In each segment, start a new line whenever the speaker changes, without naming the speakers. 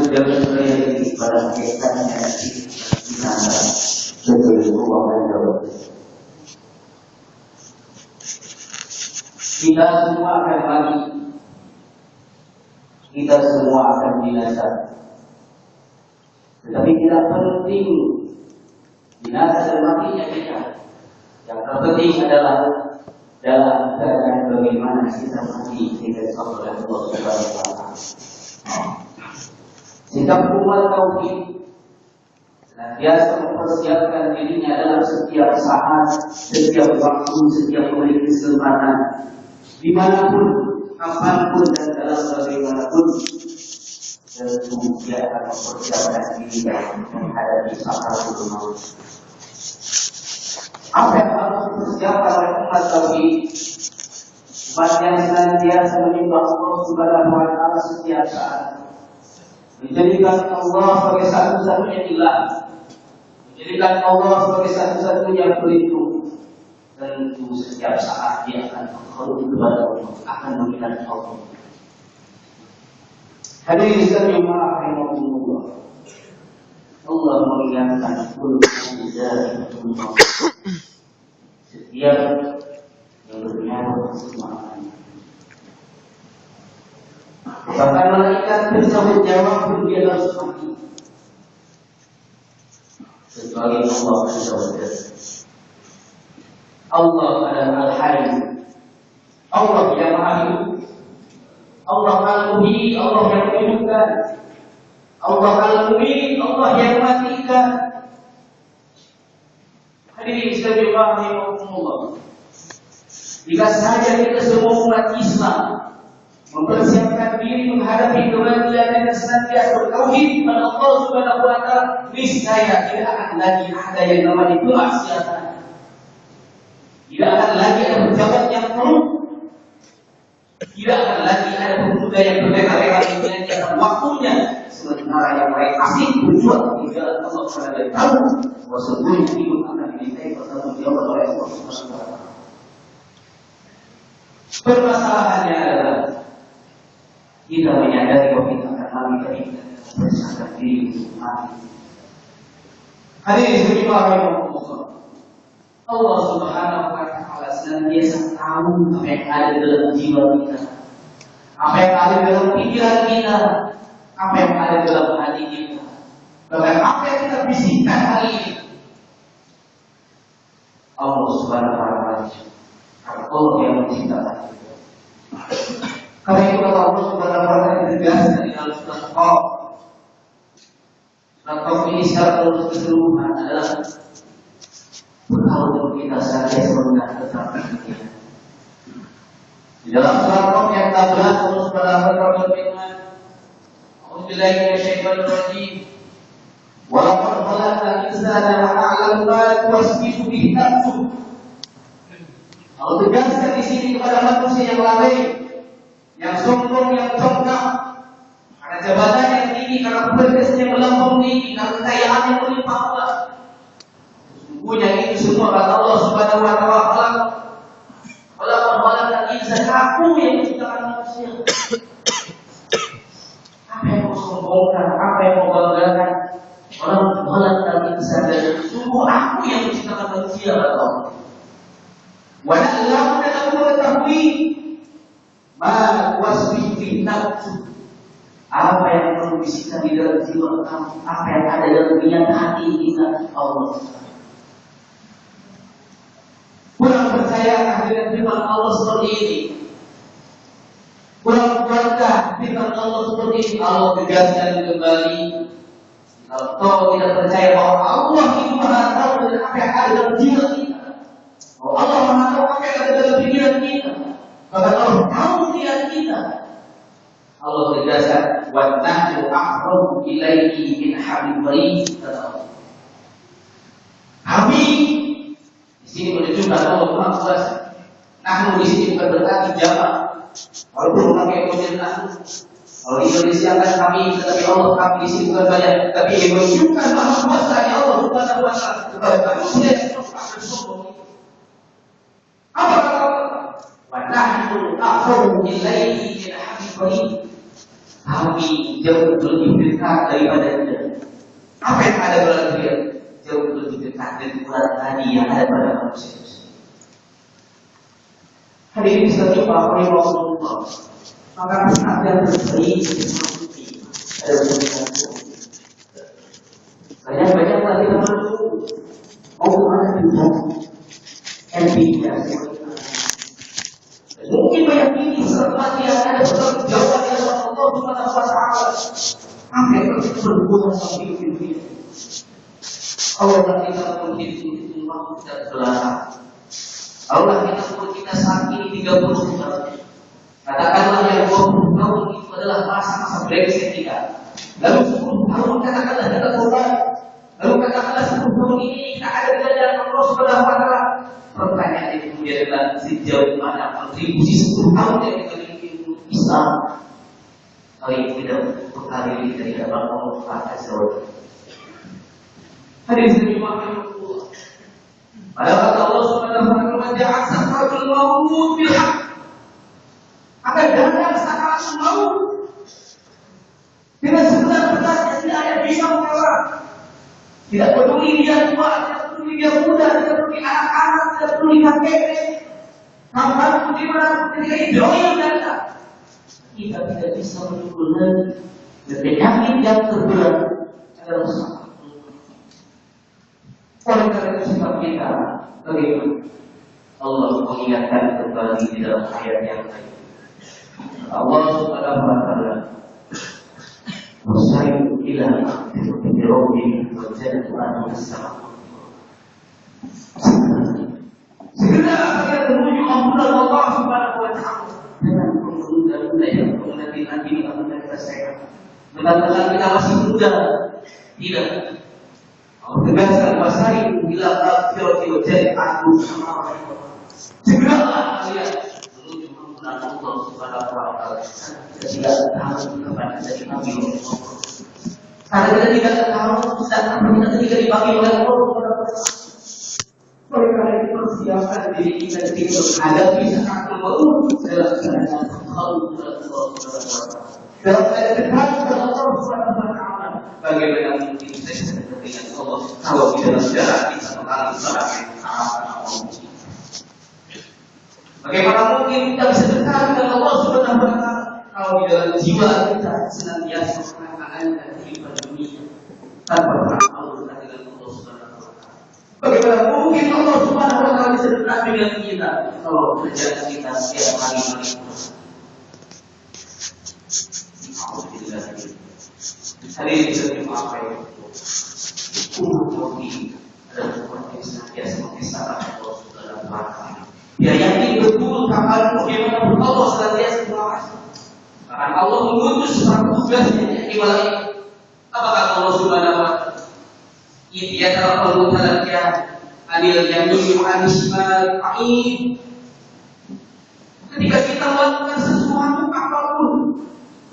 menjaga diri pada hakikatnya kita sebagai ruang yang jauh. Kita semua akan mati. Kita semua akan binasa. Tetapi tidak penting binasa dan matinya kita. Yang terpenting adalah dalam keadaan bagaimana kita mati dengan Allah Subhanahu wa taala. Sikap umat tauhid senantiasa mempersiapkan dirinya dalam setiap saat, setiap waktu, setiap memiliki kesempatan, dimanapun, kapanpun dan dalam bagaimanapun, tentu dia akan mempersiapkan dirinya menghadapi sakaratul maut. Apa yang harus dipersiapkan oleh umat tauhid? Umat yang senantiasa menyembah Allah Subhanahu wa taala setiap saat, menjadikan Allah sebagai satu-satunya ilah, menjadikan Allah sebagai satu-satunya pelindung. Tentu setiap saat dia akan berkhidmat kepada Allah, akan mengingat Allah. Hadirin sekalian rahimahumullah, Allah mengingatkan setiap yang bernyawa semangat. Bahkan malaikat bersama jawab pun dia harus mati. Kecuali Allah SWT. Allah adalah Al-Hayy. Allah yang Maha Hidup. Allah Al-Muhyi, Allah yang menghidupkan. Allah Al-Muhyi, Allah yang mematikan. Hadirin sekalian rahimahumullah. Jika saja kita semua umat Islam mempersiapkan diri menghadapi kematian dan senantiasa bertauhid kepada Allah Subhanahu wa taala, niscaya tidak akan lagi ada yang namanya kemaksiatan. Tidak akan lagi ada pejabat yang korup. Tidak akan lagi ada pemuda yang berbeda-beda menyanyiakan waktunya, sementara yang lain asik berjuang di jalan Allah karena dia tahu bahwa sesungguhnya hidup akan dimintai pertanggungjawaban oleh Allah Subhanahu wa taala. Permasalahannya adalah kita menyadari bahwa kita akan mati dan kita bersiapkan diri untuk mati. Hadirin sekalian rahimahumullah, Allah Subhanahu wa taala senantiasa tahu apa yang ada dalam jiwa kita, apa yang ada dalam pikiran kita, apa yang ada dalam hati kita, bahkan apa yang kita bisikkan hari ini. Allah Subhanahu wa taala Allah yang menciptakan. Karena itu kata Allah Subhanahu wa taala ditegaskan di dalam surat Qaf. Surat Qaf ini secara keseluruhan adalah bekal untuk kita senantiasa mengingat tentang kita. Di dalam surat Qaf yang ke-11 Allah Subhanahu wa taala berfirman, "A'udzubillahi minasyaitonir rajim. Wa laqad khalaqnal insana wa na'lamu ma tuwaswisu bihi nafsuh." Allah tegaskan di sini kepada manusia yang lalai, yang sombong, yang congkak, karena jabatan yang tinggi, karena progresnya yang melambung tinggi, karena kekayaan yang melimpah ruah. Sesungguhnya itu semua kata Allah Subhanahu wa taala, "Khalaqal insana", aku yang menciptakan manusia. Apa yang mau sombongkan, apa yang mau banggakan? Khalaqal insana, sungguh aku yang menciptakan manusia, kata Allah. Wa na'lamu, dan aku mengetahui ma wasfi fi nafsi, apa yang perlu disiksa di dalam jiwa kamu, apa yang ada dalam niat hati kita. Allah kurang percaya dengan firman Allah seperti ini, kurang kuatkah firman Allah seperti ini. Allah tegaskan kembali, kalau kau tidak percaya bahwa Allah itu Maha tahu dengan apa yang ada dalam jiwa kita, bahwa Allah Maha tahu apa yang ada dalam pikiran kita, bahkan Allah tahu niat kita. Allah tegaskan, "Wa nahnu aqrabu ilaihi min hablil warid." Kami di sini menunjukkan Allah Maha Kuasa. Nahnu di sini bukan berarti jamak, walaupun memakai model nahnu. Kalau Indonesia kan kami, tetapi Allah kami di sini bukan banyak, tapi yang menunjukkan Maha Kuasa Allah Subhanahu wa taala kepada manusia yang sombong. Apa kata Allah? "Wa nahnu aqrabu ilaihi min hablil warid." Kami jauh lebih dekat daripada dia. Apa yang ada dalam dia? Jauh lebih dekat dari bulan tadi yang ada pada manusia. Hadirin sekalian para Rasulullah, maka ada berbaik seperti ada banyak lagi teman mau kemana juga MBA mungkin banyak ini setelah dia ada berjauhan dengan Allah Subhanahu wa Ta'ala hampir itu berhubungan sama dunia. Allah kita mungkin itu waktu dan belakang. Allah kita saat ini 30 tahun. Katakanlah yang 20 tahun itu adalah masa-masa brengsek kita. Lalu 10 tahun katakanlah kita tobat. Lalu katakanlah 10 tahun ini kita ada di jalan Allah Subhanahu wa Ta'ala. Pertanyaan itu kemudian adalah sejauh mana kontribusi 10 tahun yang kita miliki untuk Islam. Kali ini kita berkali dari hadapan Allah Azza wa Jalla. Hadirin sekalian Allah. Pada kata Allah Subhanahu wa Ta'ala, "Ja'al sakratul maut bil haqq." Akan datang sakaratul maut dengan sebenar-benarnya, tidak ada bisa mengelak. Tidak peduli dia tua, tidak peduli dia muda, tidak peduli anak-anak, tidak peduli kakek. Kapan pun di mana pun ketika itu yang datang, kita tidak bisa menunggu lagi. Dan penyakit yang terberat adalah sakaratul maut. Oleh karena itu sikap kita bagaimana? Allah mengingatkan kembali di dalam ayat yang lain. Allah Subhanahu wa Ta'ala Wasai'u ila ma'firati rabbihim wa jannatan as-sama'. Segera akan menuju ampunan Allah Subhanahu wa Ta'ala dengan menunda-nunda yang nanti akan kita sehat. Mengatakan kita masih muda, tidak. Allah tegaskan wasai'u ila ma'firati wa jannatan as-sama'. Segeralah kalian menuju ampunan Allah Subhanahu wa Ta'ala. Kita tidak tahu kapan kita dipanggil oleh Allah. Karena kita tidak tahu dan kita tidak dipanggil oleh Allah. Oleh karena itu persiapkan diri kita untuk menghadapi sakaratul maut dalam keadaan khauf kepada Allah Subhanahu wa Ta'ala. Dalam keadaan dekat kepada Allah Subhanahu wa Ta'ala. Bagaimana mungkin kita bisa dekat dengan Allah kalau di dalam jarak kita mengalami sebagai Allah. Bagaimana mungkin kita bisa dekat dengan Allah Subhanahu wa Ta'ala kalau di dalam jiwa kita senantiasa menangan kehidupan dunia tanpa pernah mau dekat dengan Allah Subhanahu wa Ta'ala. Bagaimana mungkin Allah Subhanahu wa Ta'ala bisa dekat dengan kita kalau kerjaan kita setiap hari terus. Alhamdulillah. Hari ini kita dimaafkan. Umat Nabi adalah umat yang senantiasa mengisahkan Allah Subhanahu wa Ta'ala. Dia yakin betul kapan bagaimana Allah senantiasa mengawasi. Bahkan Allah mengutus satu tugasnya di malam ini. Apa kata Allah Subhanahu wa Ta'ala? Ia telah mengutarkan adil yang menyuruh shimal qaid. Ketika kita melakukan sesuatu apapun,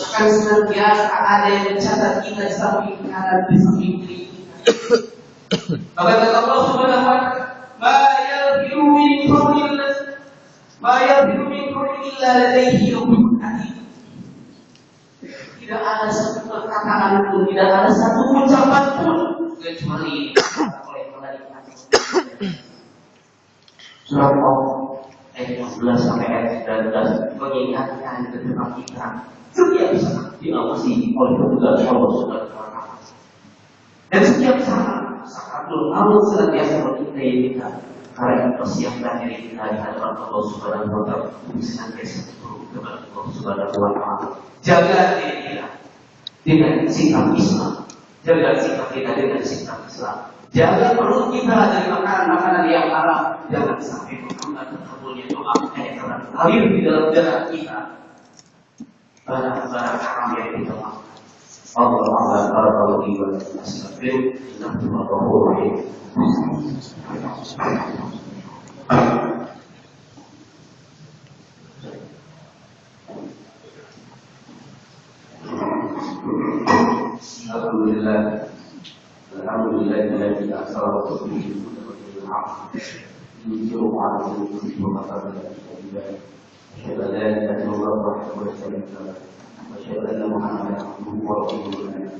akan senantiasa ada yang mencatat kita di samping kanan, di samping kiri kita. Maka kata Allah Subhanahu wa Ta'ala, "Ma yalfidu min qawlin illa ladayhi raqibun atid." Tidak ada satu perkataan pun, tidak ada satu ucapan pun kecuali oleh malaikat. Surat ayat 15 sampai ayat 19 mengingatkan kepada kita setiap saat diawasi oleh petugas Allah Subhanahu wa Ta'ala. Dan setiap saat sakaratul maut senantiasa mengintai kita karena persiapkan diri kita di hadapan Allah Subhanahu wa Ta'ala untuk senantiasa berdoa kepada Allah Subhanahu wa Ta'ala. Jaga diri kita dengan sikap Islam, jaga sikap kita dengan sikap Islam. Jaga perut kita dari makanan-makanan yang haram. Jangan sampai menghambat terkabulnya doa yang terlalu di dalam darah kita. Barang-barang haram yang kita makan. Allah barakallahu fiikum wa astaghfiruh innahu ghafurur rahim. Alhamdulillah alladzi arsala rasulahu bil haqq yudhhiruhu 'ala dini kullihi wa kafa billahi shahidan. Asyhadu an la ilaha illallah wahdahu la syarika lahu Wassalamualaikum warahmatullahi wabarakatuh.